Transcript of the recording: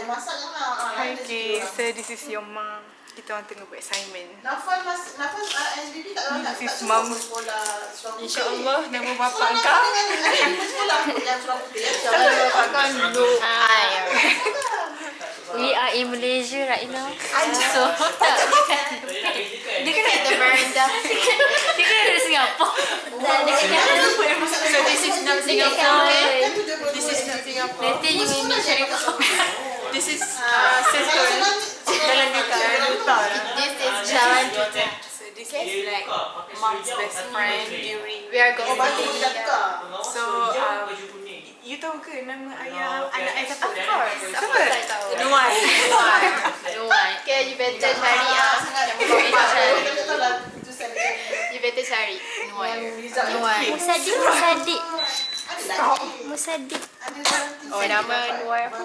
yang masak jangan. Hi guys, so this is your mom. Kita orang tengah buat assignment. Nafal SBB tak This is mom. InsyaAllah nama bapa kau. InsyaAllah Bapa kau Nur. We are in Malaysia right now. So, Dia kan at the veranda. Dia kan ada Singapore. So this is not Singapore. This is not Singapore. Nanti you will meet Syarifah. This is Seston. Jalan Duta. This is Jalan Duta. So this is like mom's best friend during. We are going So you tahu ke nama ayah anak ayah siapa? Of course. Siapa? I tahu. Nuai. Okay, you better cari You better cari. Nuai. Musadik. Oh nama Nuai apa?